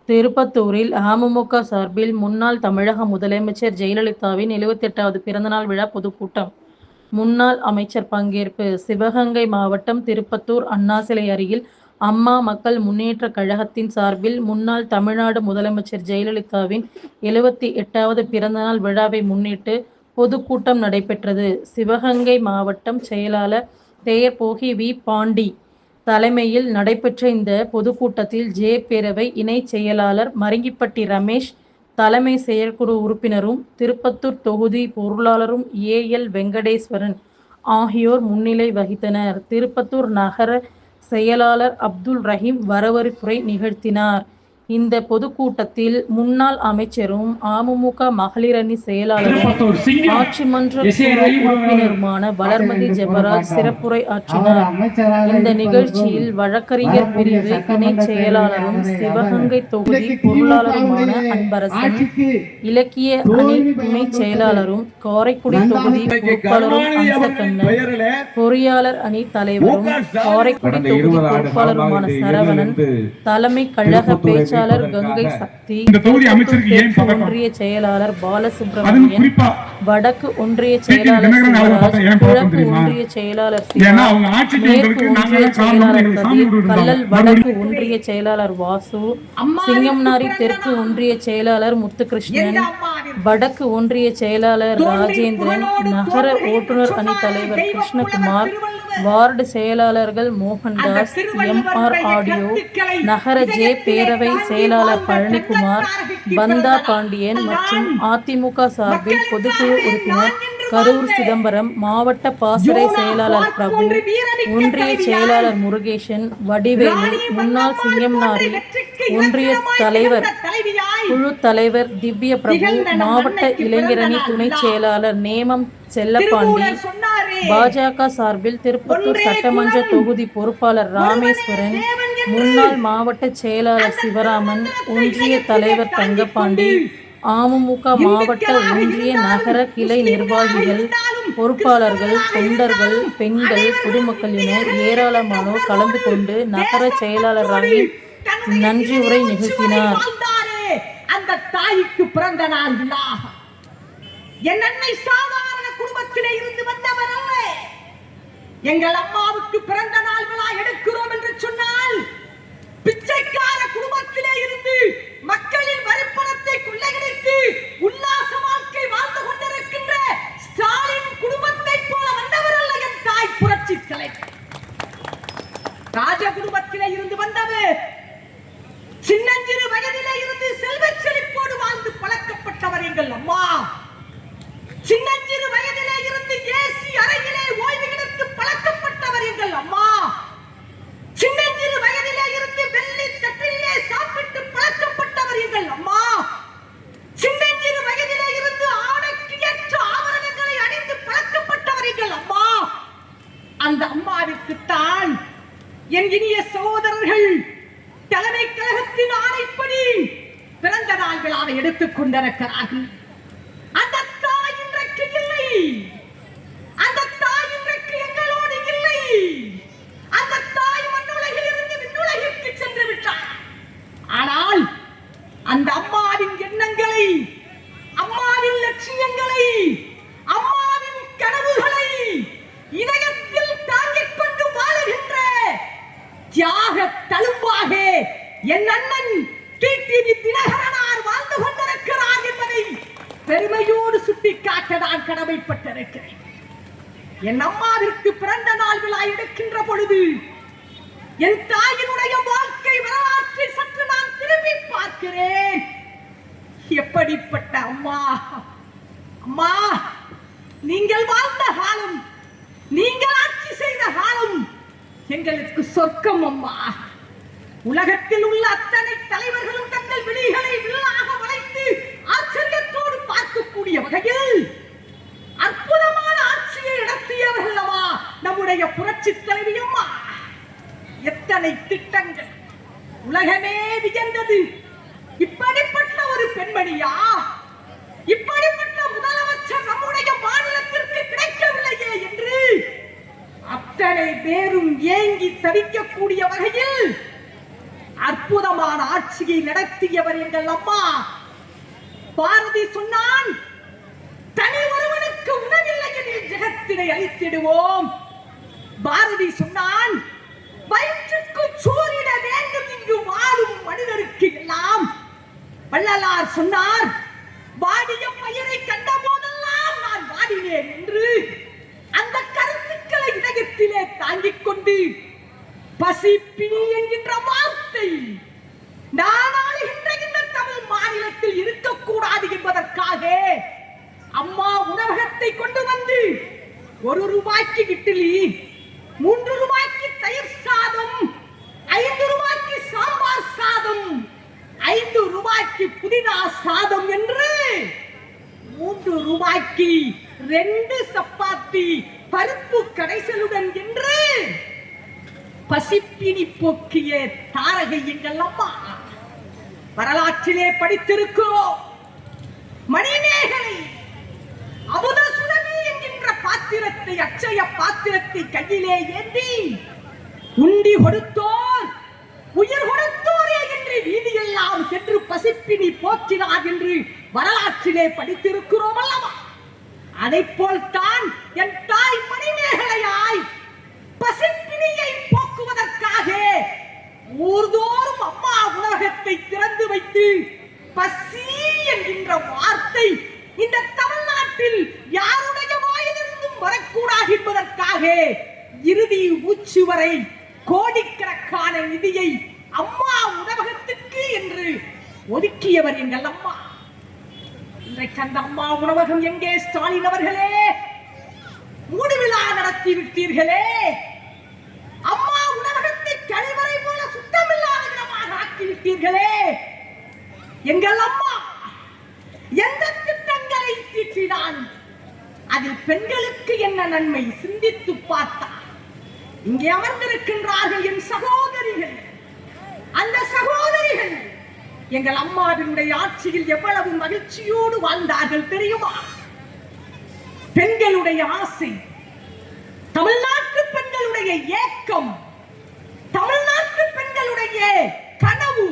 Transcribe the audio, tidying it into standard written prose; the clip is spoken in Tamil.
திருப்பத்தூரில் அமமுக சார்பில் முன்னாள் தமிழக முதலமைச்சர் ஜெயலலிதாவின் 78வது பிறந்தநாள் விழா பொதுக்கூட்டம். முன்னாள் அமைச்சர் பங்கேற்பு. சிவகங்கை மாவட்டம் திருப்பத்தூர் அண்ணா சிலை அருகில் அம்மா மக்கள் முன்னேற்றக் கழகத்தின் சார்பில் முன்னாள் தமிழ்நாடு முதலமைச்சர் ஜெயலலிதாவின் 78வது பிறந்தநாள் விழாவை முன்னிட்டு பொதுக்கூட்டம் நடைபெற்றது. சிவகங்கை மாவட்டம் செயலாளர் தேயர்போகி வி. பாண்டி தலைமையில் நடைபெற்ற இந்த பொதுக்கூட்டத்தில் ஜே. பேரவை இணைச் செயலாளர் மருங்கிப்பட்டி ரமேஷ், தலைமை செயற்குழு உறுப்பினரும் திருப்பத்தூர் தொகுதி பொருளாளரும் ஏ. எல். வெங்கடேஸ்வரன் ஆகியோர் முன்னிலை வகித்தனர். திருப்பத்தூர் நகர செயலாளர் அப்துல் ரஹீம் வரவேற்புரை நிகழ்த்தினார். இந்த பொதுக்கூட்டத்தில் முன்னாள் அமைச்சரும் அமமுக மகளிரணி செயலாளரும் ஆட்சி மன்ற குழு உறுப்பினருமான வளர்மதி ஜெபராஜ் சிறப்புரை ஆற்றினார். இந்த நிகழ்ச்சியில் வழக்கறிஞர் பிரிவு இணைச் செயலாளரும் சிவகங்கை தொகுதி பொருளாளருமான அன்பரசன், இலக்கிய அணி துணைச் செயலாளரும் காரைக்குடி தொகுதி பொறுப்பாளரும் அம்சக்கண்ணன், பொறியாளர் அணி தலைவரும் காரைக்குடி தொகுதி பொறுப்பாளருமான சரவணன், தலைமை கழக பேச்சாளர் கங்கை சக்தி, ஒன்றிய செயலாளர் பாலசுப்ரமணியன், வடக்கு ஒன்றிய செயலாளர் கிழக்கு ஒன்றிய செயலாளர் மேற்கு ஒன்றிய செயலாளர் கதிர், கல்லல் வடக்கு ஒன்றிய செயலாளர் வாசு, சிங்கம்னாரி தெற்கு ஒன்றிய செயலாளர் முத்துகிருஷ்ணன், வடக்கு ஒன்றிய செயலாளர் ராஜேந்திரன், நகர ஓட்டுநர் அணி தலைவர் கிருஷ்ணகுமார், வார்டு செயலாளர்கள் மோகன்தாஸ், எம். ஆர். ஆடியோ, நகர ஜே. பேரவை செயலாளர் பழனிக்குமார், பந்தா பாண்டியன் மற்றும் அதிமுக சார்பில் பொதுக்குழு உறுப்பினர் கரூர் சிதம்பரம், மாவட்ட பாசறை செயலாளர் பிரபு, ஒன்றிய செயலாளர் முருகேசன், வடிவேலு, முன்னாள் சிங்கம்னாரி ஒன்றிய தலைவர் குழு தலைவர் திவ்ய பிரபு, மாவட்ட இளைஞரணி துணைச் செயலாளர் நேமம் செல்லப்பாண்டி, பாஜக சார்பில் திருப்பத்தூர் சட்டமன்ற தொகுதி பொறுப்பாளர் ராமேஸ்வரன், முன்னாள் மாவட்ட செயலாளர் சிவராமன், ஒன்றிய தலைவர் தங்கப்பாண்டி, அமமுக மாவட்ட ஒன்றிய நகர கிளை நிர்வாகிகள், பொறுப்பாளர்கள், தொண்டர்கள், பெண்கள், பொதுமக்கள் என ஏராளமானோர் கலந்து கொண்டு நகர செயலாளர் ரஹீம் நன்றி உரை நிகழ்த்தினார். அந்த தாய்க்கு பிறந்த நாள் விழா. என் அன்னை சாதாரண குடும்பத்திலே இருந்து வந்தவர் அல்ல. எங்கள் அம்மாவுக்கு பிறந்த நாள் விழா எடுக்கிறோம் என்று சொன்னால் பிச்சைக்கார குடும்பத்திலே இருந்து மக்களின் வரிப்பணத்தை கொள்ளையடித்து உல்லாச வாழ்க்கை வாழ்ந்து கொண்டிருக்கின்ற ஸ்டாலின் குடும்பத்தை போல வந்தவர் அல்ல என் தாய் புரட்சி தலைவர். ராஜ குடும்பத்திலே இருந்து வந்தவர். சின்னஞ்சிறு வயதிலே இருந்து செல்வச் செழிப்போடு வாழ்ந்து பழக்கப்பட்டவர் எங்கள் அம்மா. சின்னஞ்சிறு வயதிலே இருந்து ஏசி அறையிலே ஓய்வு எடுத்து பழக்கப்பட்டவர் எங்கள் அம்மா. சின்னஞ்சிறு வயதிலே இருந்து வெள்ளி தட்டிலே சாப்பிட்டு பழக்கப்பட்டவர் எங்கள் அம்மா. சின்னஞ்சிறு வயதிலே இருந்து ஆடைக்கு ஏற்ற ஆபரணங்களை அணிந்து பழக்கப்பட்டவர் எங்கள் அம்மா. அந்த அம்மாவிற்கு தான் என் இனிய சகோதரர்கள் தலைமை கழகத்தின் ஆணைப்படி பிறந்த நாள் விழாவை எடுத்துக் கொண்டிருக்கிறார்கள். அந்த தாய் இன்றைக்கு இல்லை. அந்த தாய் இன்றைக்கு எங்களோடு இல்லை. அந்த தாய் மண்ணுலகில் இருந்து விண்ணுலகிற்கு சென்று விட்டார். ஆனால் அந்த அம்மாவின் எண்ணங்களை, அம்மாவின் லட்சியங்களை, அம்மாவின் கனவுகளை இதயத்தில் தாங்கிக் கொண்டு வாழுகின்ற தியாக தழும்பாக என் அண்ணன் டிடிவி தினகரனார் வாழ்ந்து கொண்டிருக்கிறார் என்பதை பெருமையோடு சுட்டிக்காட்ட நான் கடமைப்பட்டிருக்கிறேன். என் அம்மாவிற்கு பிறந்த நாள் விழா எடுக்கின்ற பொழுது என் தாயினுடைய வாழ்க்கை வரலாற்றை சற்று நான் திரும்பி பார்க்கிறேன். எப்படிப்பட்ட அம்மா! அம்மா, நீங்கள் வாழ்ந்த காலம், நீங்கள் ஆட்சி செய்த காலம் எங்களுக்கு சொர்க்கம் அம்மா. உலகத்தில் உள்ள அத்தனை தலைவர்களும் தங்கள் விழிகளை வில்லாக வளைத்து ஆச்சரியத்தோடு பார்க்கக்கூடிய வகையில் அற்புதமான ஆட்சியை நடத்தியவர்கள் அல்லவா நம்முடைய புரட்சி தலைவி அம்மா. எத்தனை திட்டங்கள், உலகமே வியந்தது. இப்படிப்பட்ட ஒரு பெண்மணியா, இப்படிப்பட்ட முதலமைச்சர் நம்முடைய மாநிலத்திற்கு கிடைக்கவில்லையே என்று அத்தனை பேரும் ஏங்கி தவிக்கக்கூடிய வகையில் அற்புதமான ஆட்சியை நடத்தியவர் எங்கள் அம்மா. பாரதி சொன்னான், தனி ஒருவனுக்கு உணவில்லை எனில் ஜெகத்தினை அழித்திடுவோம். பாரதி சொன்னான், வயிற்றுக்கு சோறிட வேண்டும் இங்கு வாழும் மனிதருக்கு எல்லாம். வள்ளலார் சொன்னார், வாடிய பயிரை கண்ட போதெல்லாம் நான் வாடினேன் என்று. அந்த கருத்துக்களை இதயத்திலே தாங்கிக் கொண்டு பசிப்பிணி என்கின்ற வார்த்தை நான் ஆளுகின்ற இந்த தமிழ் மாநிலத்தில் இருக்கக்கூடாது என்பதற்காக அம்மா உணவகத்தை கொண்டு வந்து 1 ரூபாய்க்கு இட்லி, 3 ரூபாய்க்கு தயிர் சாதம், 5 ரூபாய்க்கு சாம்பார் சாதம், 5 ரூபாய்க்கு புதினா சாதம் என்று 3 ரூபாய்க்கு 2 சப்பாத்தி பருப்பு கடைசலுடன் என்று பசிப்பினி போக்கிய தாரகை எங்கள் அம்மா. வரலாற்றிலே படித்திருக்கிறோம். மணிமேகலை அமுத சுடமி என்கின்ற பாத்திரத்தை, அட்சய பாத்திரத்தை கையிலே ஏந்தி உண்டி கொடுத்தோர் உயிர் கொடுத்தோரே என்று வீதியெல்லாம் சென்று பசிப்பினி போக்கினார் என்று வரலாற்றிலே படித்திருக்கிறோம் அல்லவா? அதை போல்தான் என் தாய் மணிமேகலையாய் பசிப்பினியை போக்குவதற்காக ஊர்தோறும் அம்மா உலகத்தை திறந்து வைத்து பசி என்கின்ற வார்த்தை இந்த தமிழ்நாட்டில் யாருடைய வாயிலிருந்தும் வரக்கூடாது என்பதற்காக இறுதி மூச்சு வரை கோடிக்கணக்கான நிதியை அம்மா உணவகத்துக்கு என்று ஒதுக்கியவர் எங்கள் அம்மா. இன்றைக்கு அந்த அம்மா உணவகம் எங்கே? ஸ்டாலின் அவர்களே, மூடுவிழா நடத்தி விட்டீர்களே. அம்மா உணவகத்தை கழிவறை போல சுத்தமில்லாத இடமாக ஆக்கிவிட்டீர்களே. எங்கள் அம்மா எந்த திட்டங்களை தீட்டினான்? அதில் பெண்களுக்கு என்ன நன்மை சிந்தித்து பார்த்தார். இங்கே அமர்ந்திருக்கின்றார்கள் என் சகோதரிகள். அந்த சகோதரிகள் எங்கள் அம்மாவினுடைய ஆட்சியில் எவ்வளவு மகிழ்ச்சியோடு வாழ்ந்தார்கள் தெரியுமா? பெண்களுடைய ஆசை, தமிழ்நாட்டு பெண்களுடைய ஏக்கம், தமிழ்நாட்டு பெண்களுடைய கனவு